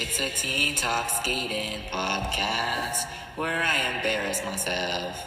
It's a Teen Talk Skating podcast where I embarrass myself.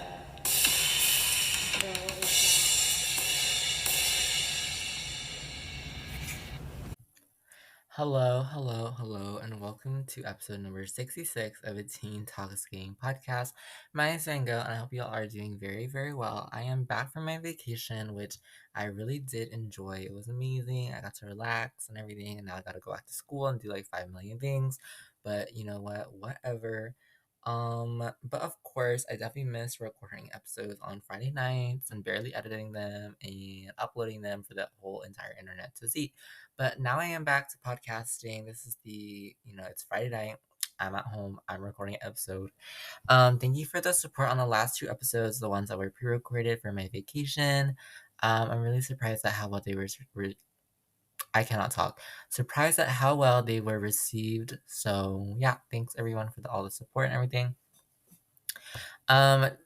Hello, and welcome to episode number 66 of a Teen Talk Skating podcast. My name is Mango, and I hope you all are doing very, very well. I am back from my vacation, which I really did enjoy. It was amazing. I got to relax and everything, and now I got to go back to school and do like 5 million things. But you know what? Whatever. But of course, I definitely missed recording episodes on Friday nights and barely editing them and uploading them for the whole entire internet to see. But now I am back to podcasting. This is it's Friday night. I'm at home. I'm recording an episode. Thank you for the support on the last two episodes, the ones that were pre-recorded for my vacation. I'm really surprised at how well they were. I cannot talk. Surprised at how well they were received. So yeah, thanks everyone for all the support and everything.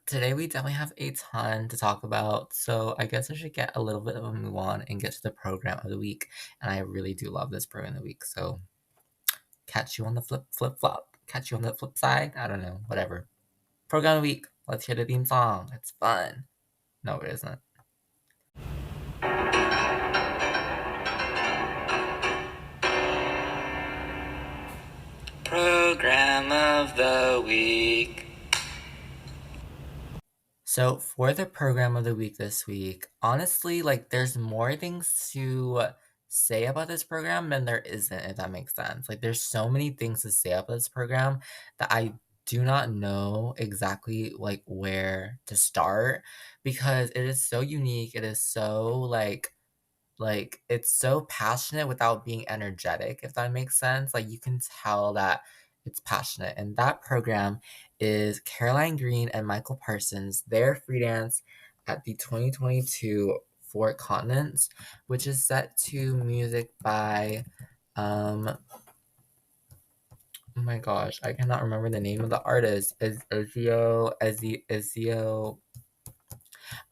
Today we definitely have a ton to talk about, so I guess I should get a little bit of a move on and get to the program of the week. And I really do love this program of the week, so catch you on the flip-flop. Catch you on the flip side. I don't know, whatever. Program of the week. Let's hear the theme song. It's fun. No, it isn't. Program of the week. So for the program of the week this week, honestly, like there's more things to say about this program than there isn't, if that makes sense. Like there's so many things to say about this program that I do not know exactly like where to start because it is so unique. It is so like it's so passionate without being energetic, if that makes sense. Like you can tell that it's passionate. And that program is Caroline Green and Michael Parsons, their free dance at the 2022 Four Continents, which is set to music by oh my gosh, I cannot remember the name of the artist. Is Ezio.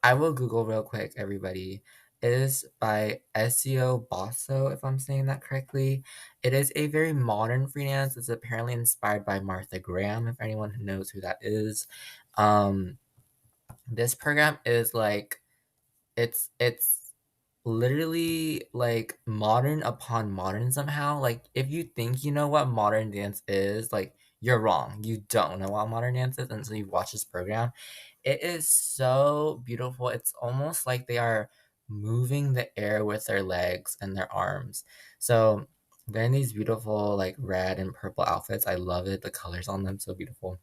I will Google real quick, everybody. It is by Ezio Basso, if I'm saying that correctly. It is a very modern freelance. It's apparently inspired by Martha Graham, if anyone who knows who that is. Um, this program is like it's literally like modern upon modern somehow. Like if you think you know what modern dance is, like you're wrong. You don't know what modern dance is until you watch this program. It is so beautiful. It's almost like they are moving the air with their legs and their arms. So they're in these beautiful like red and purple outfits. I love it. The colors on them so beautiful.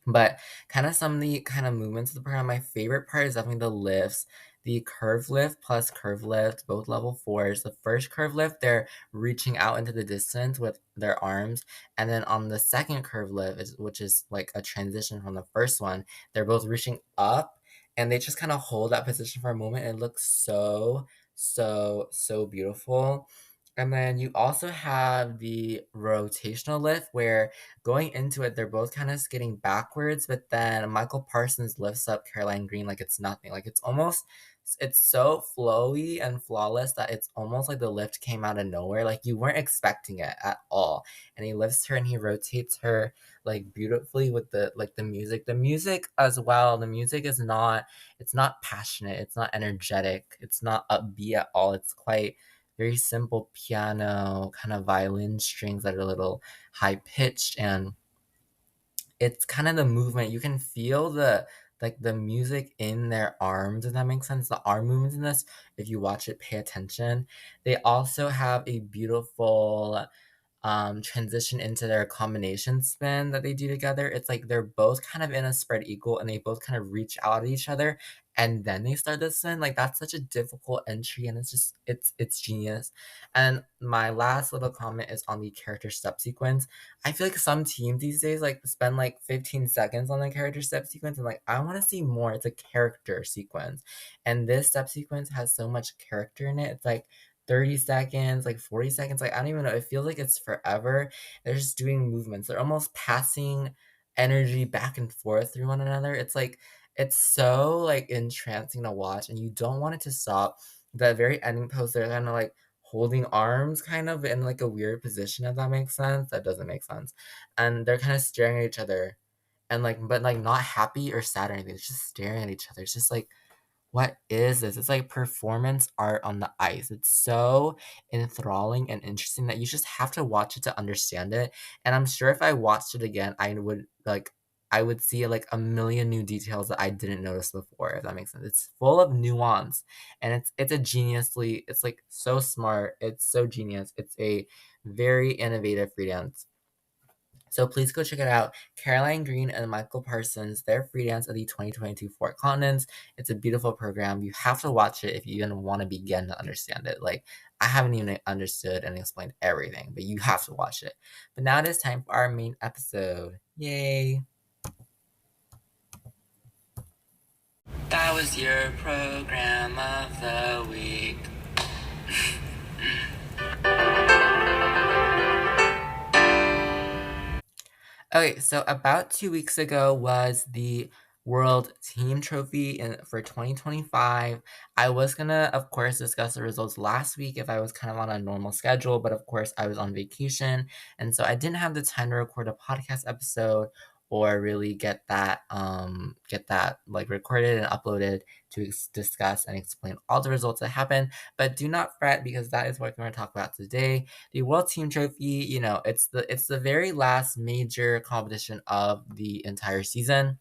But kind of some of the kind of movements of the program, my favorite part is definitely the lifts. The curve lift plus curve lift, both level fours. The first curve lift, they're reaching out into the distance with their arms. And then on the second curve lift, which is like a transition from the first one, they're both reaching up and they just kind of hold that position for a moment. It looks so beautiful. And then you also have the rotational lift where going into it, they're both kind of skating backwards, but then Michael Parsons lifts up Caroline Green like it's nothing. Like it's so flowy and flawless that it's almost like the lift came out of nowhere. Like you weren't expecting it at all. And he lifts her and he rotates her like beautifully with the music. The music as well. The music is not it's not passionate. It's not energetic. It's not upbeat at all. It's quite very simple piano, kind of violin strings that are a little high pitched, and it's kind of the movement. You can feel the music in their arms, if that makes sense. The arm movements in this, if you watch it, pay attention. They also have a beautiful transition into their combination spin that they do together. It's like they're both kind of in a spread eagle and they both kind of reach out at each other and then they start the spin. Like that's such a difficult entry and it's genius. And my last little comment is on the character step sequence. I feel like some teams these days like spend like 15 seconds on the character step sequence and like I want to see more. It's a character sequence. And this step sequence has so much character in it. It's like 30 seconds, like 40 seconds. Like, I don't even know. It feels like it's forever. They're just doing movements. They're almost passing energy back and forth through one another. It's like, it's so like entrancing to watch, and you don't want it to stop. The very ending pose, they're kind of like holding arms kind of in like a weird position, if that makes sense. That doesn't make sense. And they're kind of staring at each other and like but like not happy or sad or anything. It's just staring at each other. It's just like what is this? It's like performance art on the ice. It's so enthralling and interesting that you just have to watch it to understand it. And I'm sure if I watched it again, I would see like a million new details that I didn't notice before, if that makes sense. It's full of nuance and it's like so smart. It's so genius. It's a very innovative freelance. So please go check it out. Caroline Green and Michael Parsons, their freelance of the 2022 Four Continents. It's a beautiful program. You have to watch it if you even want to begin to understand it. Like, I haven't even understood and explained everything, but you have to watch it. But now it is time for our main episode. Yay! That was your program of the week. Okay, so about 2 weeks ago was the World Team Trophy for 2025. I was gonna, of course, discuss the results last week if I was kind of on a normal schedule, but of course, I was on vacation, and so I didn't have the time to record a podcast episode or really get that like recorded and uploaded to discuss and explain all the results that happened. But do not fret because that is what we're going to talk about today. The World Team Trophy, it's the very last major competition of the entire season.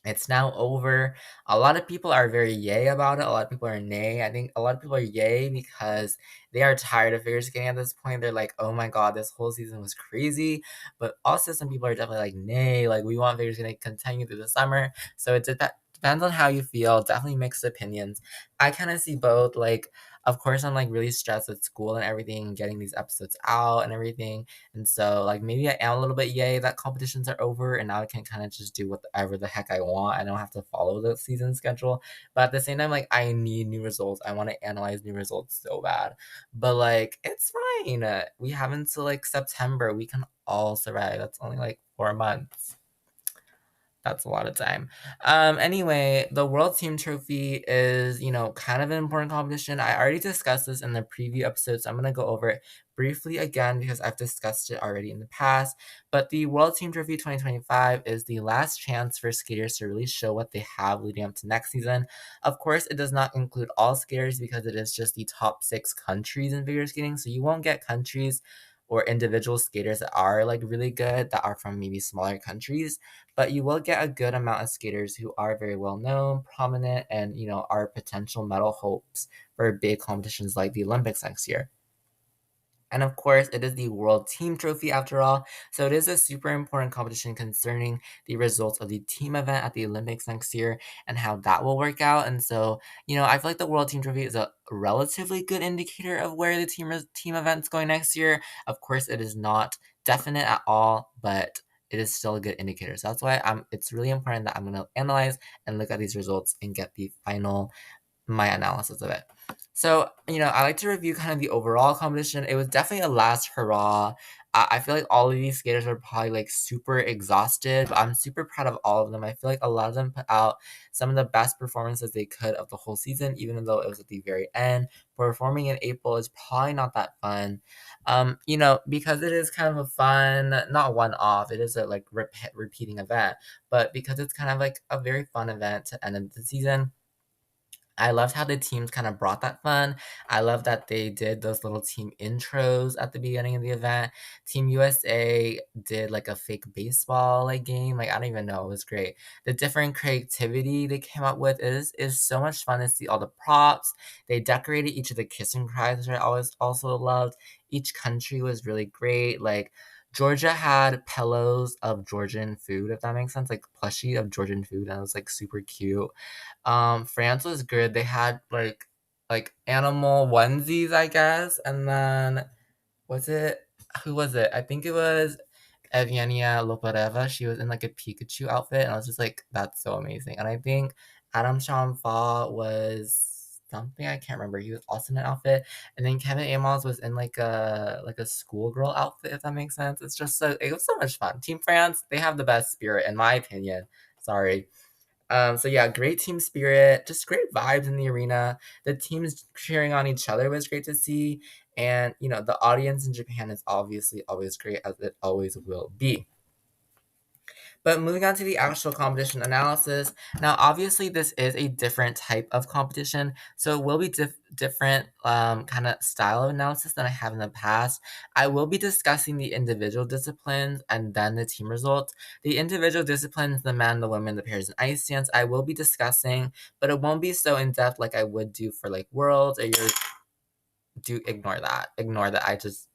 It's now over. A lot of people are very yay about it. A lot of people are nay. I think a lot of people are yay because they are tired of figure skating at this point. They're like, oh my god, this whole season was crazy. But also some people are definitely like, nay, like we want figure skating to continue through the summer. So depends on how you feel. Definitely mixed opinions. I kind of see both. Like, of course, I'm like really stressed with school and everything, getting these episodes out and everything. And so, like, maybe I am a little bit yay that competitions are over and now I can kind of just do whatever the heck I want. I don't have to follow the season schedule. But at the same time, like, I need new results. I want to analyze new results so bad. But, like, it's fine. We have until, like, September. We can all survive. That's only, like, 4 months. That's a lot of time. Anyway, the World Team Trophy is, kind of an important competition. I already discussed this in the preview episode, so I'm gonna go over it briefly again because I've discussed it already in the past. But the World Team Trophy 2025 is the last chance for skaters to really show what they have leading up to next season. Of course, it does not include all skaters because it is just the top 6 countries in figure skating, so you won't get countries or individual skaters that are like really good that are from maybe smaller countries, but you will get a good amount of skaters who are very well known, prominent, and are potential medal hopes for big competitions like the Olympics next year. And of course, it is the World Team Trophy after all, so it is a super important competition concerning the results of the team event at the Olympics next year and how that will work out. And so, I feel like the World Team Trophy is a relatively good indicator of where the team event's going next year. Of course, it is not definite at all, but it is still a good indicator. So that's why it's really important that I'm going to analyze and look at these results and get my analysis of it. So, I like to review kind of the overall competition. It was definitely a last hurrah. I feel like all of these skaters were probably like super exhausted, but I'm super proud of all of them. I feel like a lot of them put out some of the best performances they could of the whole season, even though it was at the very end. Performing in April is probably not that fun. Because it is kind of a fun, not one off, it is a like repeating event, but because it's kind of like a very fun event to end the season. I loved how the teams kind of brought that fun. I love that they did those little team intros at the beginning of the event. Team USA did like a fake baseball like game. Like I don't even know. It was great. The different creativity they came up with is so much fun to see all the props. They decorated each of the kissing cries, which I always also loved. Each country was really great. Like Georgia had pillows of Georgian food, if that makes sense, like plushie of Georgian food, and it was like super cute. France was good. They had like animal onesies, I guess, and then was it who was it? I think it was Evgenia Lopareva. She was in like a Pikachu outfit, and I was just like, that's so amazing. And I think Adam Chamfa was something I can't remember. He was also in an outfit, and then Kevin Amos was in like a schoolgirl outfit, if that makes sense. It was so much fun. Team France, they have the best spirit in my opinion. Sorry. So yeah, great team spirit, just great vibes in the arena. The teams cheering on each other was great to see, and the audience in Japan is obviously always great, as it always will be. But moving on to the actual competition analysis. Now, obviously, this is a different type of competition, so it will be different kind of style of analysis than I have in the past. I will be discussing the individual disciplines and then the team results. The individual disciplines, the men, the women, the pairs, and ice dance, I will be discussing, but it won't be so in depth like I would do for like Worlds or your do ignore that. Ignore that. I just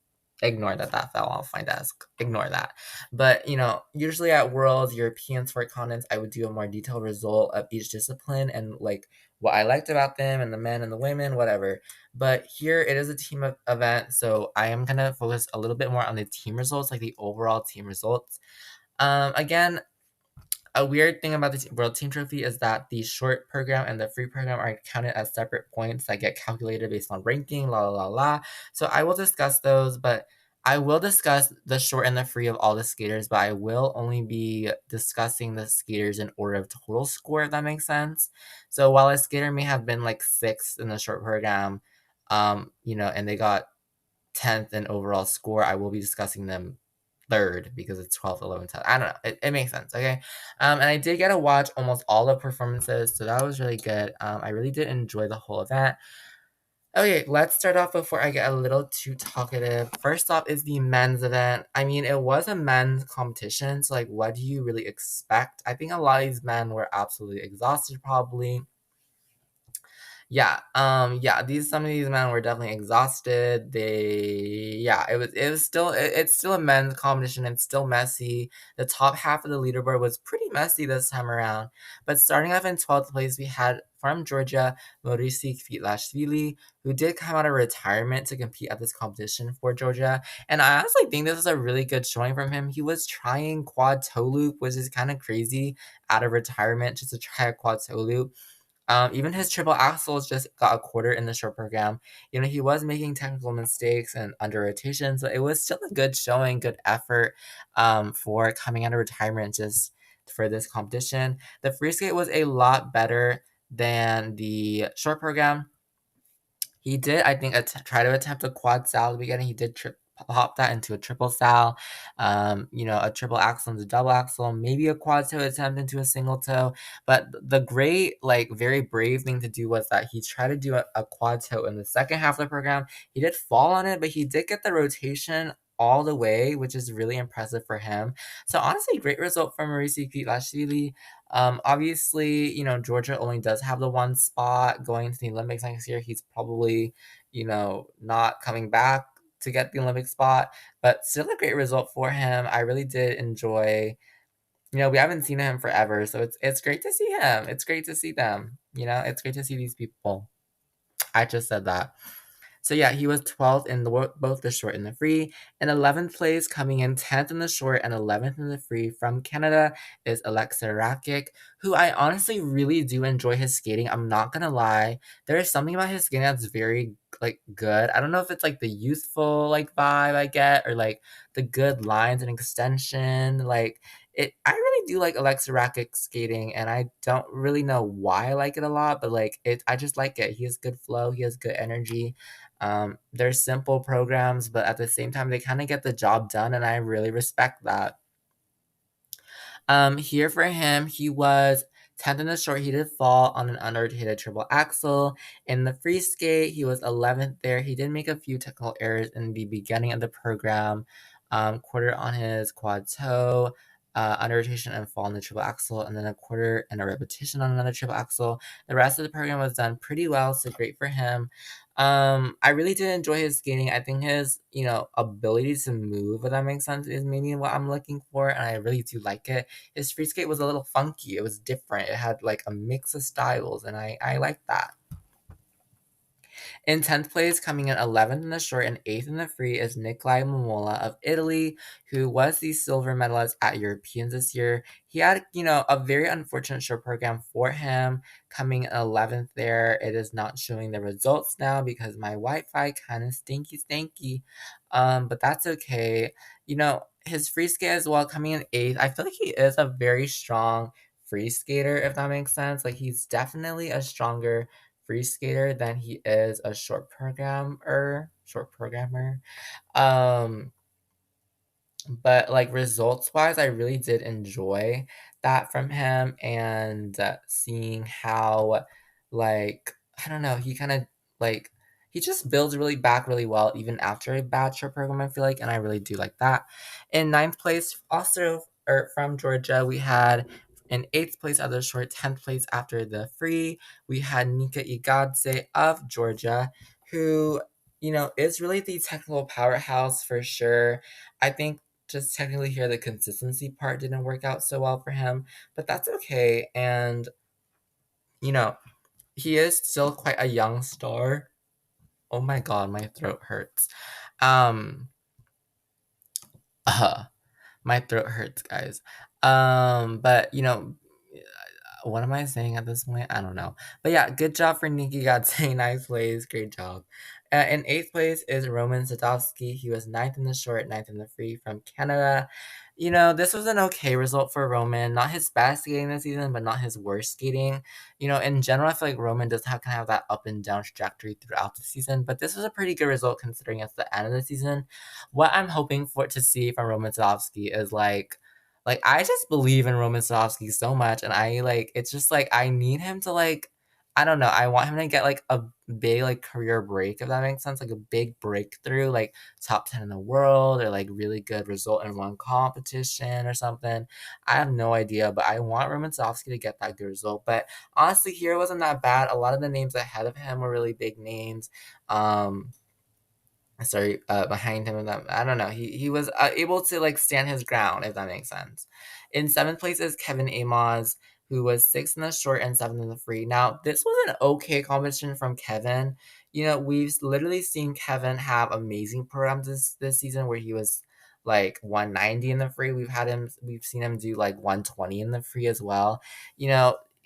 ignore that fell off my desk. Ignore that. But usually at Worlds, European sport continents, I would do a more detailed result of each discipline and like what I liked about them and the men and the women, whatever. But here it is a team event, so I am gonna focus a little bit more on the team results, like the overall team results. Again, a weird thing about the World Team Trophy is that the short program and the free program are counted as separate points that get calculated based on ranking, la la la la. So I will discuss those, but I will discuss the short and the free of all the skaters, but I will only be discussing the skaters in order of total score, if that makes sense. So while a skater may have been like sixth in the short program, and they got 10th in overall score, I will be discussing them third because it's 12th, 11th, 10th. I don't know. It makes sense. Okay. And I did get to watch almost all the performances, so that was really good. I really did enjoy the whole event. Okay, let's start off before I get a little too talkative. First off is the men's event. I mean, it was a men's competition, so like, what do you really expect? I think a lot of these men were absolutely exhausted, probably. Yeah, these some of these men were definitely exhausted. Yeah, it was still it's still a men's competition. It's still messy. The top half of the leaderboard was pretty messy this time around. But starting off in 12th place, we had from Georgia, Maurici Kvitlashvili, who did come out of retirement to compete at this competition for Georgia. And I honestly think this is a really good showing from him. He was trying quad toe loop, which is kind of crazy, out of retirement just to try a quad toe loop. Even his triple axels just got a quarter in the short program. He was making technical mistakes and under rotations, but it was still a good showing, good effort for coming out of retirement just for this competition. The free skate was a lot better than the short program. He did, I think, try to attempt a quad sal at the beginning. He did pop that into a triple sal, a triple axle into double axle, maybe a quad toe attempt into a single toe. But the great, like, very brave thing to do was that he tried to do a quad toe in the second half of the program. He did fall on it, but he did get the rotation all the way, which is really impressive for him. So honestly, great result from Mauricio Kvitlashvili. Obviously, Georgia only does have the one spot going to the Olympics next year. He's probably, not coming back to get the Olympic spot, but still a great result for him. I really did enjoy. We haven't seen him forever, so it's great to see him. It's great to see them. It's great to see these people. I just said that. So yeah, he was 12th in both the short and the free. In 11th place, coming in 10th in the short and 11th in the free from Canada is Alexa Rakic, who I honestly really do enjoy his skating. I'm not gonna lie. There is something about his skating that's very like good. I don't know if it's like the youthful like vibe I get or like the good lines and extension. Like I really do like Alexa Rakic skating, and I don't really know why I like it a lot, but like I just like it. He has good flow, he has good energy. They're simple programs, but at the same time, they kind of get the job done, and I really respect that. Here for him, he was 10th in the short. He did fall on an unrotated triple axel. In the free skate, he was 11th there. He did make a few technical errors in the beginning of the program. Quarter on his quad toe, under rotation and fall on the triple axel, and then a quarter and a repetition on another triple axel. The rest of the program was done pretty well, so great for him. I really did enjoy his skating. I think his, ability to move, if that makes sense, is maybe what I'm looking for, and I really do like it. His free skate was a little funky. It was different. It had like a mix of styles, and I like that. In 10th place, coming in 11th in the short and 8th in the free, is Nikolai Momola of Italy, who was the silver medalist at Europeans this year. He had, a very unfortunate short program for him, coming 11th there. It is not showing the results now because my Wi-Fi kind of stinky. But that's okay. His free skate as well, coming in 8th. I feel like he is a very strong free skater, if that makes sense. Like, he's definitely a stronger free skater than he is a short programmer. Um, but, like, results-wise, I really did enjoy that from him, and, seeing how, like, I don't know, he kinda, like he just builds really back really well even after a bad short program, I feel like, and I really do like that. In ninth place, also from Georgia, we had in 8th place at the short, 10th place after the free, we had Nika Igadze of Georgia, who, is really the technical powerhouse for sure. I think just technically here, the consistency part didn't work out so well for him, but that's okay. And, you know, he is still quite a young star. Oh my god, my throat hurts. Um, uh, my throat hurts, guys. But what am I saying at this point? I don't know. But yeah, good job for Nikki Gatsay. Nice place. Great job. In 8th place is Roman Sadowski. He was ninth in the short, ninth in the free from Canada. This was an okay result for Roman. Not his best skating this season, but not his worst skating. In general, I feel like Roman does have kind of that up and down trajectory throughout the season, but this was a pretty good result considering it's the end of the season. What I'm hoping for to see from Roman Sadowski is like, I just believe in Roman Sadowski so much, and it's just, like, I need him to, like I don't know, I want him to get, like, a big, like, career break, if that makes sense, like, a big breakthrough, like, top 10 in the world or, like, really good result in one competition or something. I have no idea, but I want Roman Sadowski to get that good result, but honestly, here wasn't that bad. A lot of the names ahead of him were really big names. Sorry, behind him and them. I don't know. He was able to like stand his ground, if that makes sense. In 7th place is Kevin Amos, who was 6th in the short and 7th in the free. Now, this was an okay competition from Kevin. We've literally seen Kevin have amazing programs this season where he was like 190 in the free. We've seen him do like 120 in the free as well.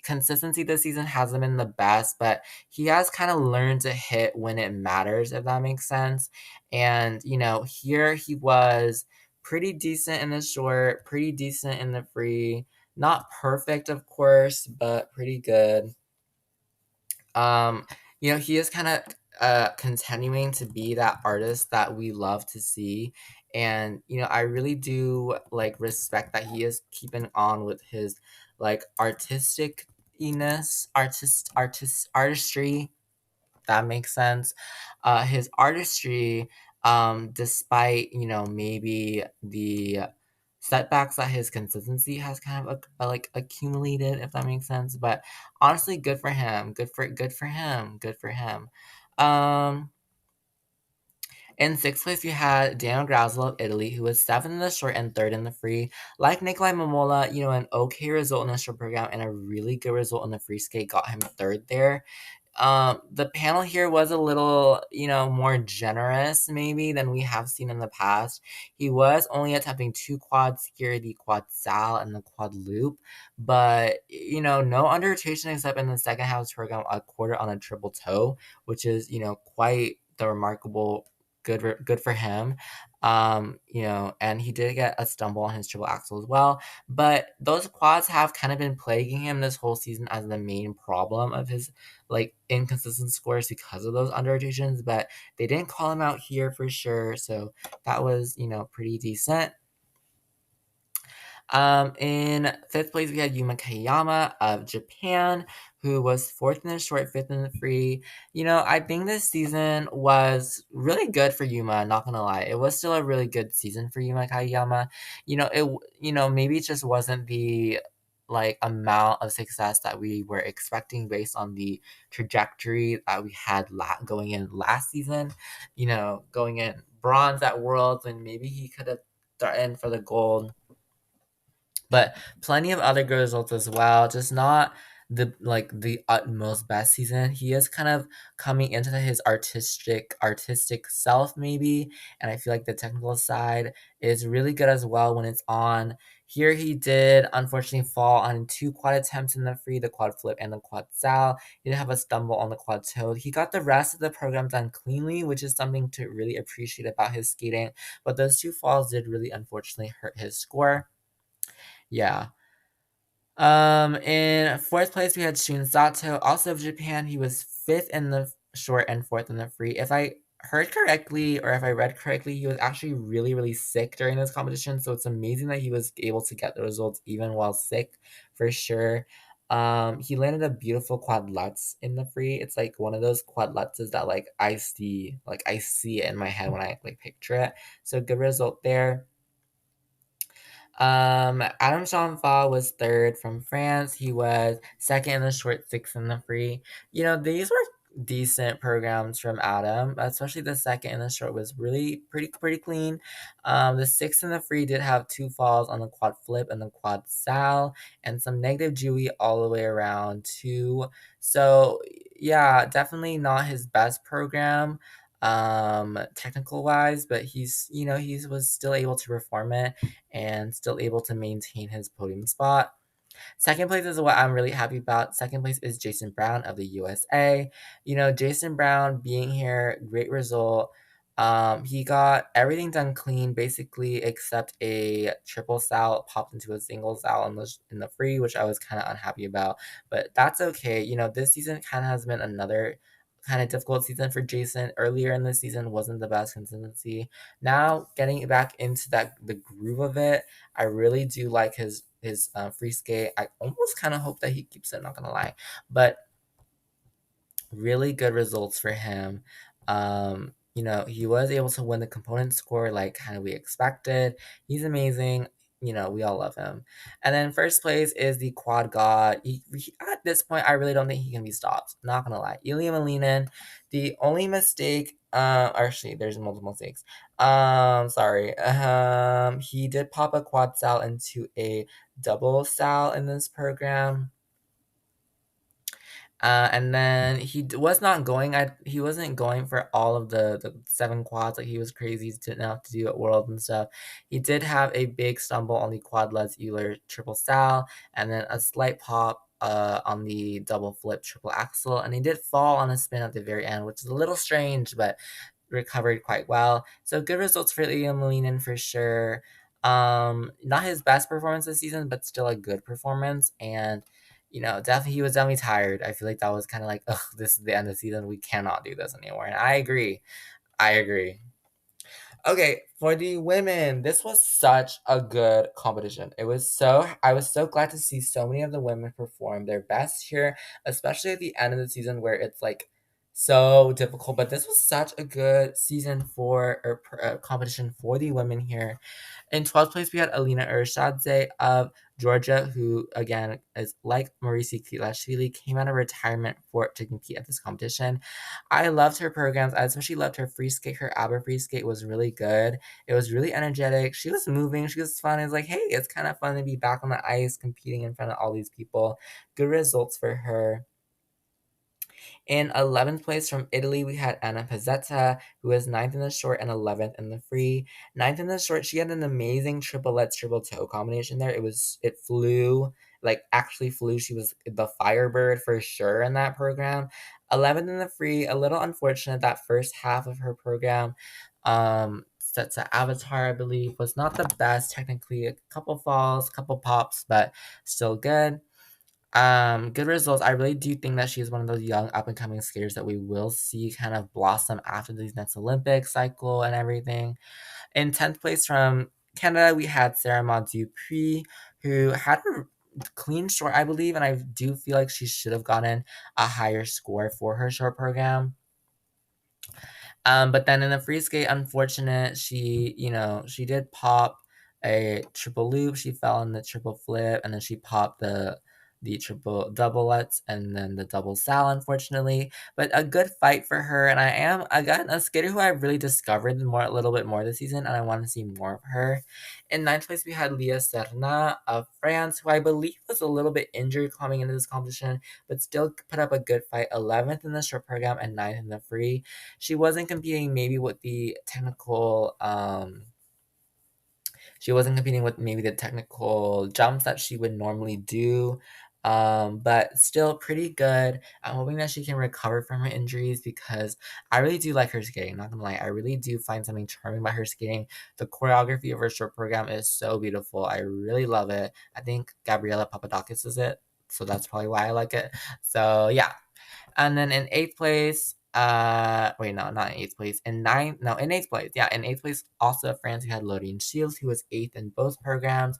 Consistency this season hasn't been the best, but he has kind of learned to hit when it matters, if that makes sense. And, here he was pretty decent in the short, pretty decent in the free. Not perfect, of course, but pretty good. Um, he is kind of continuing to be that artist that we love to see. And, I really do like respect that he is keeping on with his like artistry, that makes sense. His artistry, despite maybe the setbacks that his consistency has kind of like accumulated, if that makes sense. But honestly, good for him. Good for him. Good for him. Um, in 6th place, we had Daniel Grausel of Italy, who was 7th in the short and 3rd in the free. Like Nikolai Momola, an okay result in the short program and a really good result in the free skate got him 3rd there. The panel here was a little, more generous maybe than we have seen in the past. He was only attempting 2 quads here, the quad sal and the quad loop, but, no under rotation except in the second half of the program, a quarter on a triple toe, which is, quite the remarkable good for him. And he did get a stumble on his triple axel as well. But those quads have kind of been plaguing him this whole season as the main problem of his like inconsistent scores because of those under rotations. But they didn't call him out here for sure, so that was pretty decent. In 5th place, we had Yuma Kayama of Japan, who was 4th in the short, 5th in the free. I think this season was really good for Yuma, not gonna lie. It was still a really good season for Yuma Kayama. Maybe it just wasn't the like amount of success that we were expecting based on the trajectory that we had going in last season. Going in bronze at Worlds, and maybe he could have threatened for the gold, but plenty of other good results as well. Just not the utmost best season. He is kind of coming into his artistic self maybe, and I feel like the technical side is really good as well when it's on. Here he did unfortunately fall on 2 quad attempts in the free, the quad flip and the quad sal. He did have a stumble on the quad toe. He got the rest of the program done cleanly, which is something to really appreciate about his skating. But those 2 falls did really unfortunately hurt his score. Yeah. In fourth place, we had Shun Sato, also of Japan. He was fifth in the short and fourth in the free. If I heard correctly or if I read correctly, he was actually really, really sick during this competition. So it's amazing that he was able to get the results even while sick, for sure. He landed a beautiful quad lutz in the free. It's like one of those quad lutzes that I see it in my head when I like picture it. So good result there. Adam Jean-Fall was third from France. He was second in the short, sixth in the free. You know, these were decent programs from Adam, especially the second in the short was really pretty clean. The sixth in the free did have two falls on the quad flip and the quad sal, and some negative Dewey all the way around too. So yeah, definitely not his best program technical wise, but he was still able to perform it and still able to maintain his podium spot. Second place is what I'm really happy about. Second place is Jason Brown of the USA. You know, Jason Brown being here, great result. He got everything done clean basically, except a triple sal popped into a single sal in the free, which I was kind of unhappy about. But that's okay. You know, this season kind of has been another kind of difficult season for Jason. Earlier in the season wasn't the best consistency. Now getting back into the groove of it, I really do like his free skate. I almost kind of hope that he keeps it. Not gonna lie, but really good results for him. You know, he was able to win the component score like kind of we expected. He's amazing. You know, we all love him. And then first place is the quad god. At this point, I really don't think he can be stopped. Not gonna lie. Ilya Malinin, the only mistake, actually, there's multiple mistakes. Sorry. He did pop a quad sal into a double sal in this program. And then was not going. He wasn't going for all of the seven quads like he was crazy to have to do at World and stuff. He did have a big stumble on the quad Les Euler triple sal, and then a slight pop on the double flip triple axle, and he did fall on a spin at the very end, which is a little strange, but recovered quite well. So good results for Liam Malinin for sure. Not his best performance this season, but still a good performance. And you know, definitely he was definitely tired. I feel like that was kind of like, ugh, this is the end of the season. We cannot do this anymore. And I agree. I agree. Okay, for the women, this was such a good competition. I was so glad to see so many of the women perform their best here, especially at the end of the season where it's like so difficult. But this was such a good season for or competition for the women here. In 12th place, we had Alina Urshadze of Georgia, who again is like Marisi Kilashvili, came out of retirement to compete at this competition. I loved her programs. I especially loved her free skate. Her ABBA free skate was really good. It was really energetic. She was moving. She was fun. It was like, hey, it's kind of fun to be back on the ice competing in front of all these people. Good results for her. In 11th place from Italy, we had Anna Pizzetta, who was ninth in the short and 11th in the free. Ninth in the short, she had an amazing triple toe combination there. It flew, like actually flew. She was the Firebird for sure in that program. 11th in the free, a little unfortunate that first half of her program. Set to Avatar, I believe, was not the best technically. A couple falls, couple pops, but still good. Good results. I really do think that she's one of those young up and coming skaters that we will see kind of blossom after these next Olympic cycle and everything. In 10th place from Canada, we had Sarah Maud Dupuis, who had a clean short, I believe, and I do feel like she should have gotten a higher score for her short program. But then in the free skate, unfortunate, she did pop a triple loop. She fell in the triple flip, and then she popped the triple doublets and then the double sal, unfortunately. But a good fight for her, and I am again a skater who I really discovered a little bit more this season, and I want to see more of her. In ninth place, we had Leah Serna of France, who I believe was a little bit injured coming into this competition, but still put up a good fight. 11th in the short program and ninth in the free. She wasn't competing maybe with the technical she wasn't competing with maybe the technical jumps that she would normally do. But still pretty good. I'm hoping that she can recover from her injuries because I really do like her skating. Not gonna lie, I really do find something charming about her skating. The choreography of her short program is so beautiful. I really love it. I think Gabriella Papadakis is it, so that's probably why I like it. So yeah, and then in eighth place, wait, no, not in eighth place. In ninth, no, in eighth place. Yeah, in eighth place, also France, we had Lorraine Shields, who was eighth in both programs.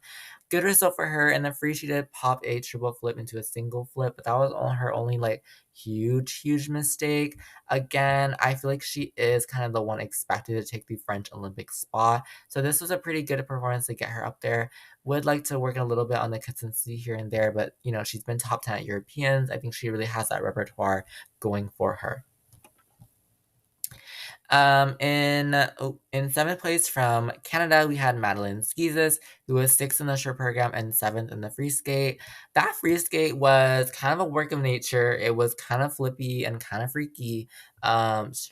Good result for her. And then free, she did pop a triple flip into a single flip, but that was her only like huge mistake. Again, I feel like she is kind of the one expected to take the French Olympic spot. So this was a pretty good performance to get her up there. Would like to work a little bit on the consistency here and there, but you know, she's been top 10 at Europeans. I think she really has that repertoire going for her. In seventh place from Canada, we had Madeline Skeesis, who was sixth in the short program and seventh in the free skate. That free skate was kind of a work of nature. It was kind of flippy and kind of freaky.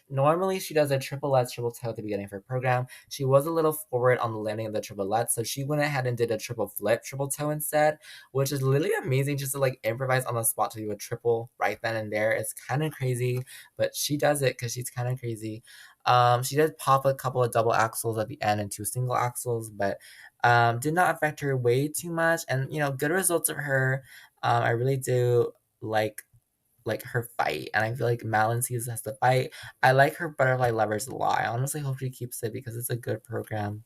Normally she does a triple lutz, triple toe at the beginning of her program. She was a little forward on the landing of the triple lutz, so she went ahead and did a triple flip, triple toe instead, which is literally amazing just to like improvise on the spot to do a triple right then and there. It's kind of crazy, but she does it because she's kind of crazy. She did pop a couple of double axles at the end and two single axles, but did not affect her way too much. And you know, good results of her. I really do like her fight, and I feel like Malin sees has to fight. I like her butterfly levers a lot. I honestly hope she keeps it because it's a good program.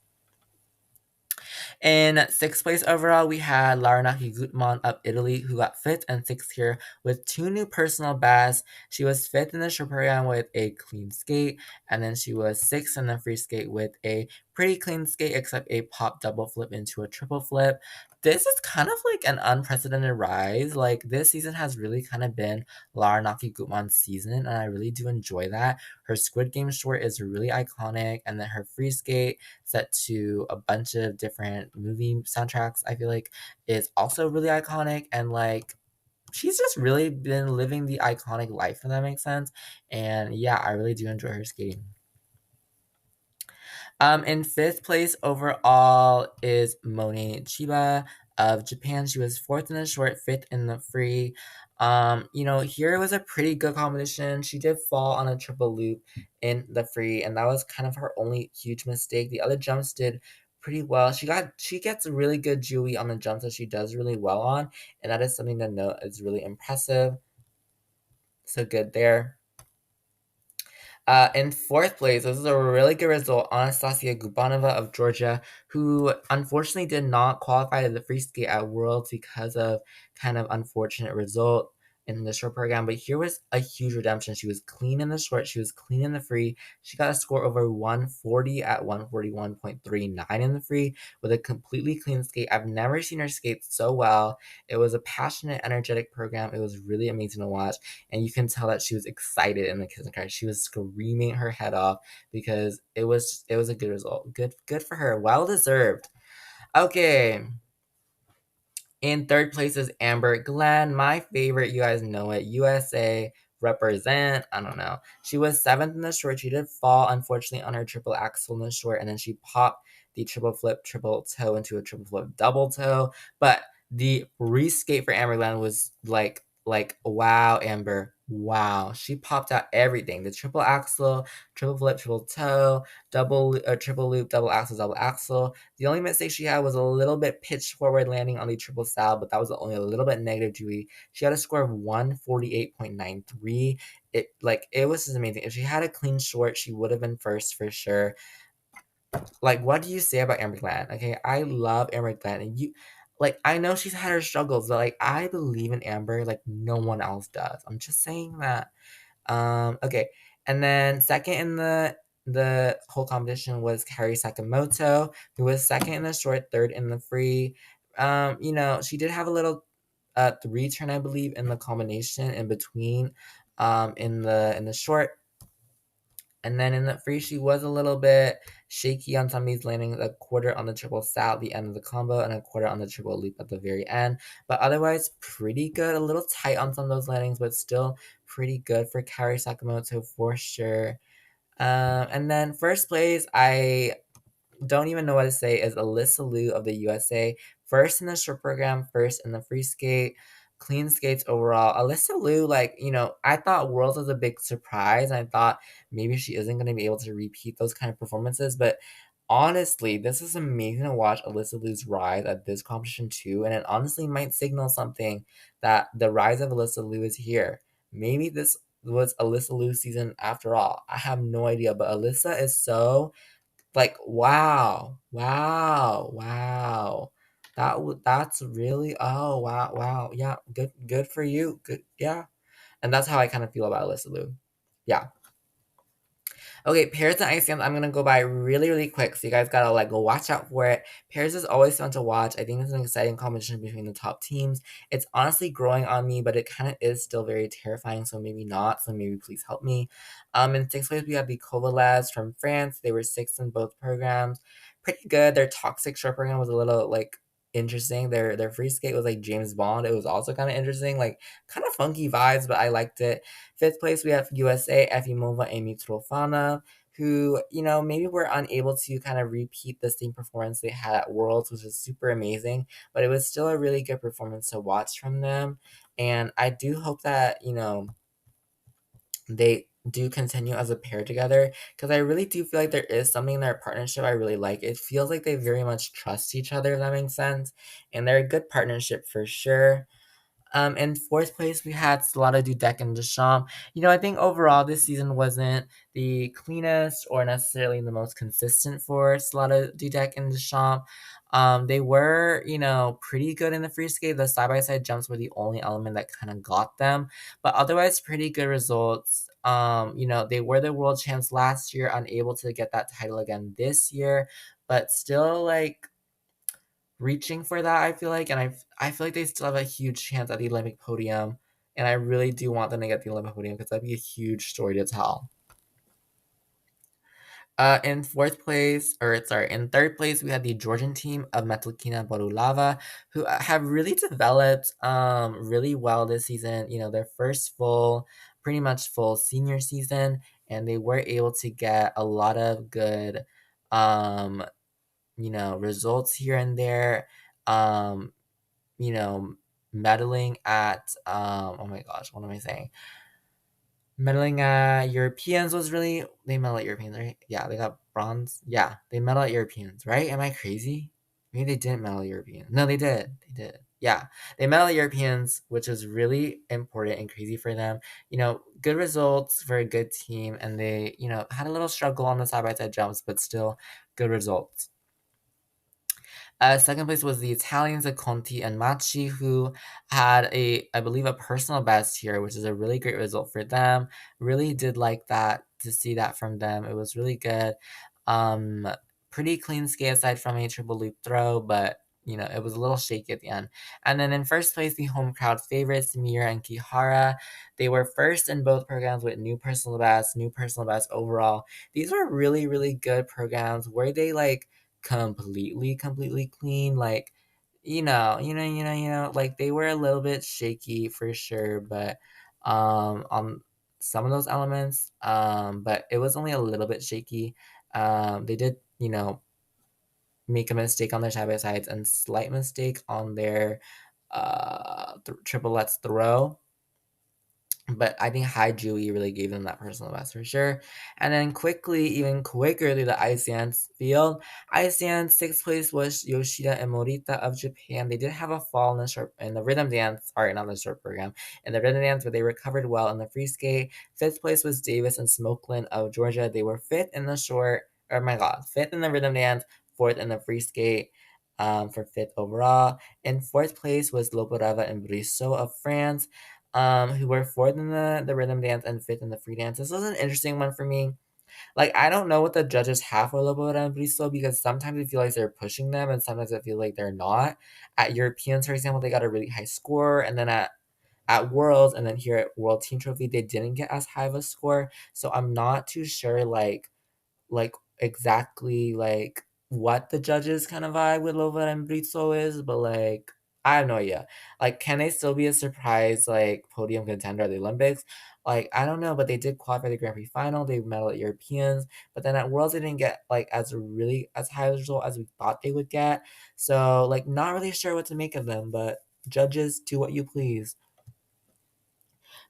In sixth place overall, we had Laranaki Gutman of Italy, who got fifth and sixth here with two new personal bests. She was fifth in the short program with a clean skate, and then she was sixth in the free skate with a pretty clean skate, except a pop double flip into a triple flip. This is kind of like an unprecedented rise. Like this season has really kind of been Laranaki Gutman's season, and I really do enjoy that. Her Squid Game short is really iconic, and then her free skate set to a bunch of different movie soundtracks, I feel like is also really iconic. And like she's just really been living the iconic life, if that makes sense. And yeah, I really do enjoy her skating. In fifth place overall is Monet Chiba of Japan. She was fourth in the short, fifth in the free. You know, here was a pretty good competition. She did fall on a triple loop in the free, and that was kind of her only huge mistake. The other jumps did pretty well. She gets really good Jewy on the jumps that she does really well on, and that is something to note. It's really impressive. So good there. In fourth place, this is a really good result. Anastasia Gubanova of Georgia, who unfortunately did not qualify to the free skate at Worlds because of kind of unfortunate result in the short program. But here was a huge redemption. She was clean in the short. She was clean in the free. She got a score over 140 at 141.39 in the free with a completely clean skate. I've never seen her skate so well. It was a passionate, energetic program. It was really amazing to watch, and you can tell that she was excited in the kiss and cry. She was screaming her head off because it was a good result. Good for her. Well deserved. Okay. In third place is Amber Glenn, my favorite. You guys know it. USA represent. I don't know. She was seventh in the short. She did fall, unfortunately, on her triple axel in the short, and then she popped the triple flip, triple toe into a triple flip, double toe. But the reskate for Amber Glenn was like wow, Amber. Wow. She popped out everything. The triple axle, triple flip, triple toe, triple loop, double axle, double axle. The only mistake she had was a little bit pitched forward landing on the triple sal, but that was only a little bit negative Dewey. She had a score of 148.93. It was just amazing. If she had a clean short, she would have been first for sure. Like, what do you say about Amber Glenn? Okay, I love Amber Glenn, and I know she's had her struggles, but like, I believe in Amber like no one else does. I'm just saying that. Okay, and then second in the whole competition was Kari Sakamoto, who was second in the short, third in the free. You know, she did have a little three turn, I believe, in the combination in between, in the short. And then in the free, she was a little bit shaky on some of these landings, a quarter on the triple sal at the end of the combo, and a quarter on the triple loop at the very end. But otherwise, pretty good. A little tight on some of those landings, but still pretty good for Kari Sakamoto for sure. And then first place, I don't even know what to say, is Alyssa Liu of the USA. First in the short program, first in the free skate. clean skates overall. Alyssa Liu, like, I thought Worlds was a big surprise. I thought maybe she isn't going to be able to repeat those kind of performances, but honestly, this is amazing to watch Alyssa Liu's rise at this competition too, and it honestly might signal something that the rise of Alyssa Liu is here. Maybe this was Alyssa Liu's season after all. I have no idea, but Alyssa is so like, wow, wow, wow. That's really, oh, wow, wow. Yeah, good for you. Good, yeah. And that's how I kind of feel about Alyssa Liu. Yeah. Okay, pairs and ice dance, I'm gonna go by really, really quick, so you guys gotta like go watch out for it. Pairs is always fun to watch. I think it's an exciting competition between the top teams. It's honestly growing on me, but it kind of is still very terrifying, so maybe not. So maybe please help me. In sixth place, we have the Kovalevs from France. They were sixth in both programs. Pretty good. Their toxic short program was a little like interesting. Their free skate was like James Bond. It was also kind of interesting, like kind of funky vibes, but I liked it. Fifth place, we have USA, Efimova, Amy Trofana, who, maybe were unable to kind of repeat the same performance they had at Worlds, which was super amazing, but it was still a really good performance to watch from them. And I do hope that, they do continue as a pair together because I really do feel like there is something in their partnership I really like. It feels like they very much trust each other, if that makes sense. And they're a good partnership for sure. In fourth place, we had Salada Dudek and Deschamps. I think overall this season wasn't the cleanest or necessarily the most consistent for Salada Dudek and Deschamps. They were, pretty good in the free skate. The side by side jumps were the only element that kind of got them, but otherwise, pretty good results. They were the world champs last year, unable to get that title again this year, but still like reaching for that, I feel like, and I feel like they still have a huge chance at the Olympic podium, and I really do want them to get the Olympic podium because that'd be a huge story to tell. In fourth place, or sorry, in third place, we had the Georgian team of Metlakina Borulava, who have really developed really well this season. Their first pretty much full senior season, and they were able to get a lot of good um, results here and there. Um, you know, medaling at oh my gosh, what am I saying? Medaling at Europeans was really they medal at Europeans, right? Yeah, they got bronze. Yeah, they medal at Europeans, right? Am I crazy? Maybe they didn't medal at Europeans. No, they did. They did. Yeah, they medal at Europeans, which is really important and crazy for them. Good results for a good team, and they, had a little struggle on the side by side jumps, but still good results. Second place was the Italians, Conti and Macchi, who had I believe, a personal best here, which is a really great result for them. Really did like that to see that from them. It was really good. Um, Pretty clean skate aside from a triple loop throw, but it was a little shaky at the end. And then in first place, the home crowd favorites, Mira and Kihara. They were first in both programs with new personal best overall. These were really, really good programs. Were they like completely clean, like, like they were a little bit shaky for sure, but on some of those elements, but it was only a little bit shaky. They did, make a mistake on their side by sides and slight mistake on their triple let's throw, but I think High Jui really gave them that personal best for sure. And then quickly, even quicker through the ice dance field. Ice dance, sixth place was Yoshida and Morita of Japan. They did have a fall in the rhythm dance, sorry, not the short program, in the rhythm dance, but they recovered well in the free skate. Fifth place was Davis and Smokeland of Georgia. They were fifth in the short, oh my god, fifth in the rhythm dance, fourth in the free skate. For fifth overall. In fourth place was Loporava and Brissot of France, who were fourth in the rhythm dance and fifth in the free dance. This was an interesting one for me. Like, I don't know what the judges have for Loboda and Bristow because sometimes I feel like they're pushing them and sometimes I feel like they're not. At Europeans, for example, they got a really high score, and then at Worlds and then here at World Team Trophy, they didn't get as high of a score. So I'm not too sure like exactly like what the judges kind of vibe with Lova and Brizzo is, but like I have no idea. Like, can they still be a surprise like podium contender at the Olympics? Like, I don't know, but they did qualify the Grand Prix final. They medal at Europeans, but then at Worlds they didn't get like as high a result as we thought they would get. So like, not really sure what to make of them, but Judges, do what you please.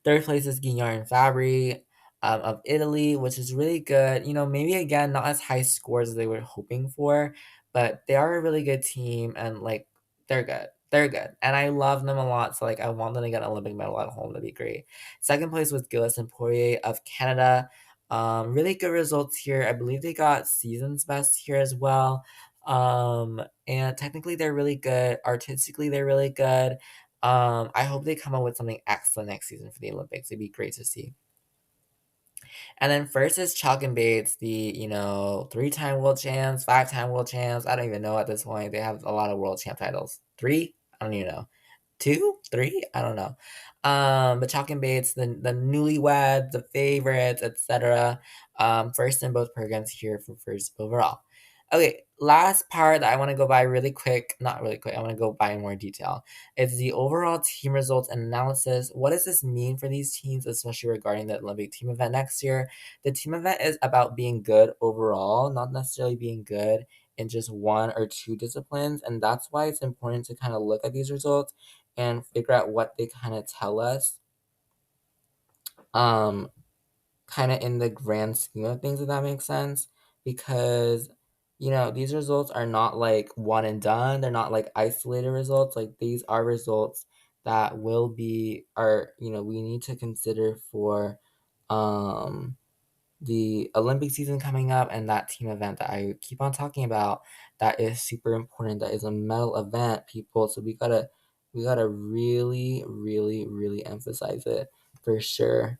Third place is Guignard and Fabry of Italy, which is really good. You know, maybe again, not as high scores as they were hoping for, but they are a really good team and like they're good. They're good. And I love them a lot. So like I want them to get an Olympic medal at home. That'd be great. Second place was Gilles and Poirier of Canada. Really good results here. I believe they got season's best here as well. And technically they're really good. Artistically, they're really good. I hope they come up with something excellent next season for the Olympics. It'd be great to see. And then first is Chalk and Bates, the three-time world champs, five-time world champs. I don't even know at this point. They have a lot of world champ titles. Three? I don't even know. Two? Three? I don't know. But Chalk and Bates, the newlyweds, the favorites, etc. First in both programs here for first overall. Okay, last part that I want to go by really quick, not really quick, I want to go by in more detail. It's the overall team results and analysis. What does this mean for these teams, especially regarding the Olympic team event next year? The team event is about being good overall, not necessarily being good in just one or two disciplines. And that's why it's important to kind of look at these results and figure out what they kind of tell us. Um, Kind of in the grand scheme of things, if that makes sense. Because, these results are not like one and done. They're not like isolated results. Like these are results that we need to consider for um the Olympic season coming up and that team event that I keep on talking about that is super important. That is a medal event, people. So we gotta really, really, really emphasize it for sure.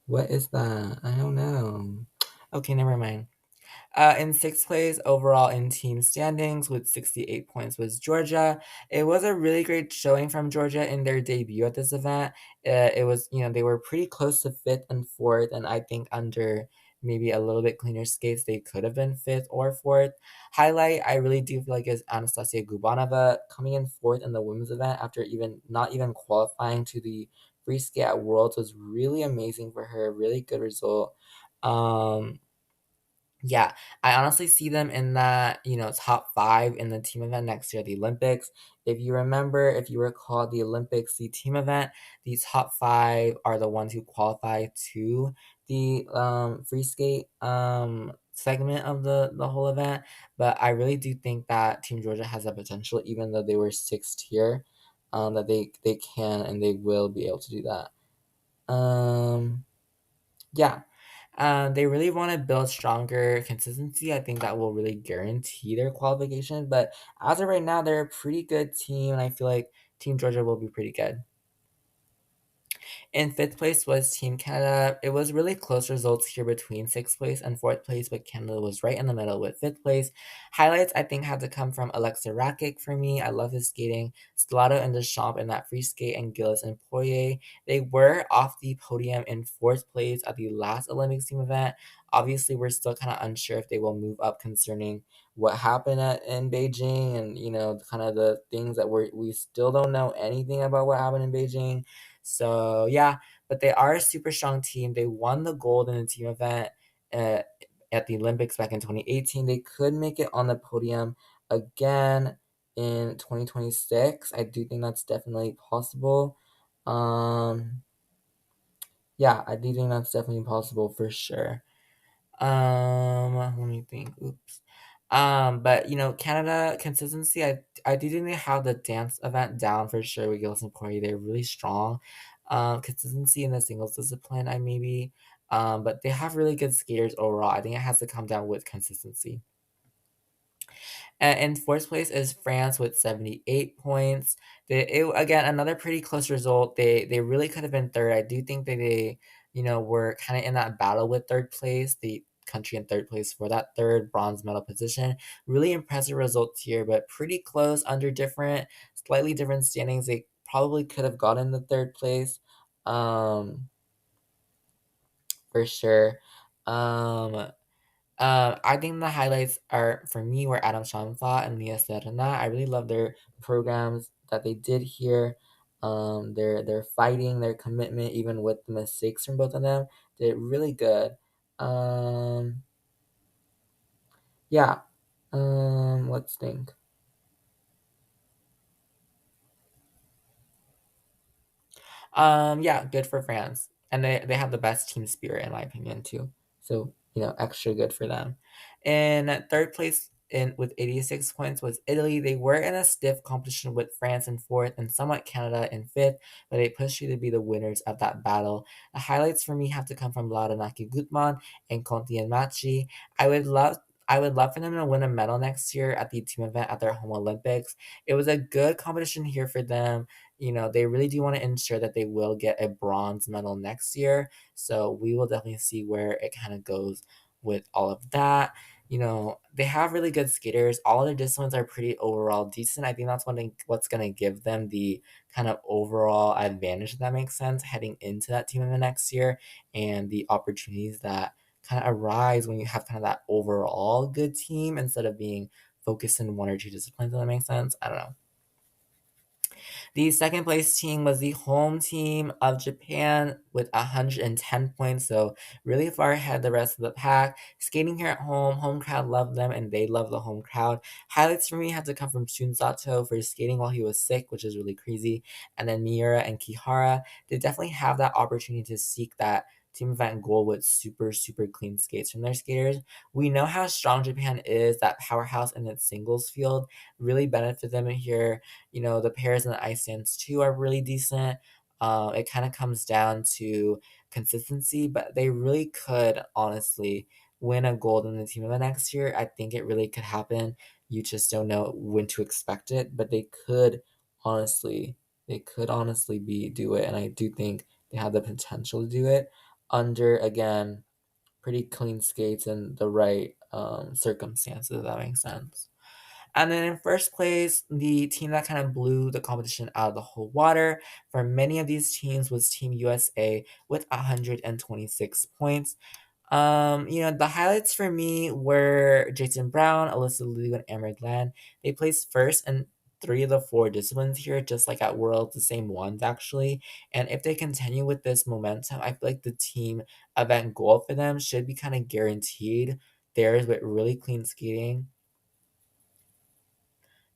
What is that? I don't know. Okay, never mind. In sixth place overall in team standings with 68 points was Georgia. It was a really great showing from Georgia in their debut at this event. It was, they were pretty close to fifth and fourth, and I think under maybe a little bit cleaner skates, they could have been fifth or fourth. Highlight, I really do feel like is Anastasia Gubanova coming in fourth in the women's event after even not even qualifying to the free skate at Worlds was really amazing for her. Really good result. Um, yeah, I honestly see them in that, top 5 in the team event next year at the Olympics. If you remember, if you recall the Olympics, the team event, the top 5 are the ones who qualify to the free skate segment of the whole event. But I really do think that Team Georgia has that potential, even though they were sixth here, that they can and they will be able to do that. Yeah. They really want to build stronger consistency. I think that will really guarantee their qualification. But as of right now, they're a pretty good team, and I feel like Team Georgia will be pretty good. In fifth place was Team Canada. It was really close results here between sixth place and fourth place, but Canada was right in the middle with fifth place. Highlights, I think, had to come from Alexa Rakic for me. I love his skating. Stellato and Deschamps in that free skate, and Gilles and Poirier. They were off the podium in fourth place at the last Olympics team event. Obviously, we're still kind of unsure if they will move up concerning what happened in Beijing and, kind of the things that we still don't know anything about what happened in Beijing. So yeah, but they are a super strong team. They won the gold in the team event uh, at the Olympics back in 2018. They could make it on the podium again in 2026. I do think that's definitely possible. Um, yeah, I do think that's definitely possible for sure. Let me think. Oops. But Canada consistency. I do think they have the dance event down for sure with Gilles and Poirier. They're really strong. Consistency in the singles discipline, I maybe. But they have really good skaters overall. I think it has to come down with consistency. And in fourth place is France with 78 points. Again, another pretty close result. They really could have been third. I do think that they, were kind of in that battle with third place. The country in third place for that third bronze medal position. Really impressive results here, but pretty close under slightly different standings. They probably could have gotten the third place, for sure. Um, I think the highlights are for me were Adam Shamfa and Leah Serna. I really love their programs that they did here. Their fighting, their commitment, even with the mistakes from both of them, did really good. Um, yeah. Let's think. Yeah, good for France. And they have the best team spirit in my opinion too. So, extra good for them. In third place in with 86 points was Italy. They were in a stiff competition with France in fourth and somewhat Canada in fifth, but they pushed you to be the winners of that battle. The highlights for me have to come from Laura Naki Gutman and Conti and Machi. I would love I would love for them to win a medal next year at the team event at their home Olympics. It was a good competition here for them. They really do want to ensure that they will get a bronze medal next year. So we will definitely see where it kind of goes with all of that. They have really good skaters. All their disciplines are pretty overall decent. I think that's what's going to give them the kind of overall advantage, if that makes sense, heading into that team in the next year and the opportunities that kind of arise when you have kind of that overall good team instead of being focused in one or two disciplines, if that makes sense. I don't know. The second place team was the home team of Japan with 110 points, so really far ahead of the rest of the pack. Skating here at home crowd loved them and they love the home crowd. Highlights for me had to come from Shun Sato for skating while he was sick, which is really crazy. And then Miura and Kihara, they definitely have that opportunity to seek that team event goal with super, super clean skates from their skaters. We know how strong Japan is, that powerhouse in its singles field really benefit them here. The pairs and the ice dance too are really decent. It kind of comes down to consistency, but they really could honestly win a gold in the team event next year. I think it really could happen. You just don't know when to expect it, but honestly, they could honestly be do it, and I do think they have the potential to do it under again pretty clean skates and the right circumstances. If that makes sense. And then in first place, the team that kind of blew the competition out of the whole water for many of these teams was Team USA with 126 points. The highlights for me were Jason Brown, Alyssa Liu, and Amber Glenn. They placed first in three of the four disciplines here, just like at Worlds, the same ones actually. And if they continue with this momentum, I feel like the team event goal for them should be kind of guaranteed. Theirs with really clean skating.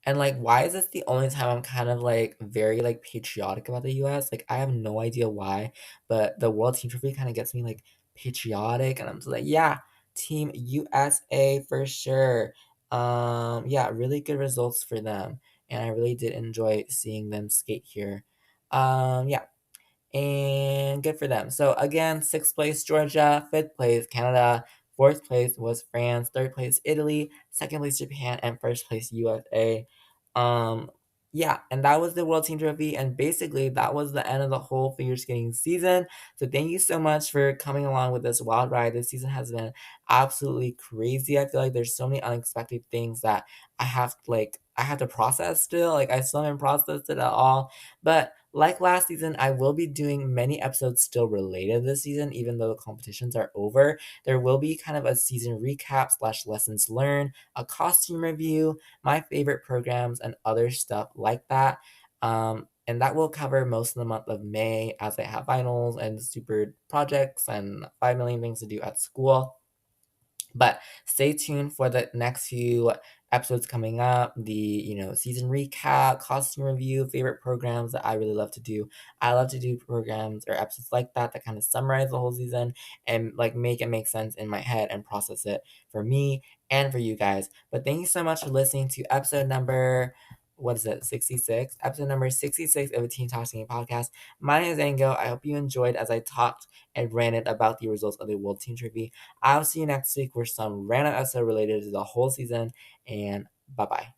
And, like, why is this the only time I'm kind of, like, very, like, patriotic about the US? Like, I have no idea why, but the World Team Trophy kinda gets me, like, patriotic, and I'm just like, "Yeah, Team USA for sure." Yeah, really good results for them, and I really did enjoy seeing them skate here. Yeah. And good for them. So again, sixth place Georgia, fifth place Canada, fourth place was France, third place Italy, second place Japan, and first place USA. Um, yeah, and that was the World Team Trophy, and basically that was the end of the whole figure skating season. So thank you so much for coming along with this wild ride. This season has been absolutely crazy. I feel like there's so many unexpected things that I have to process still. Like I still haven't processed it at all. But like last season, I will be doing many episodes still related this season, even though the competitions are over. There will be kind of a season recap slash lessons learned, a costume review, my favorite programs, and other stuff like that. And that will cover most of the month of May as I have finals and super projects and 5 million things to do at school. But stay tuned for the next few episodes coming up. The season recap, costume review, favorite programs that I really love to do. I love to do programs or episodes like that kind of summarize the whole season and like make it make sense in my head and process it for me and for you guys. But thank you so much for listening to episode number what is it 66 episode number 66 of a Teen Talk Singing podcast. My name is Ango. I hope you enjoyed as I talked and ranted about the results of the World Team Trophy. I'll see you next week with some random episode related to the whole season, and bye bye.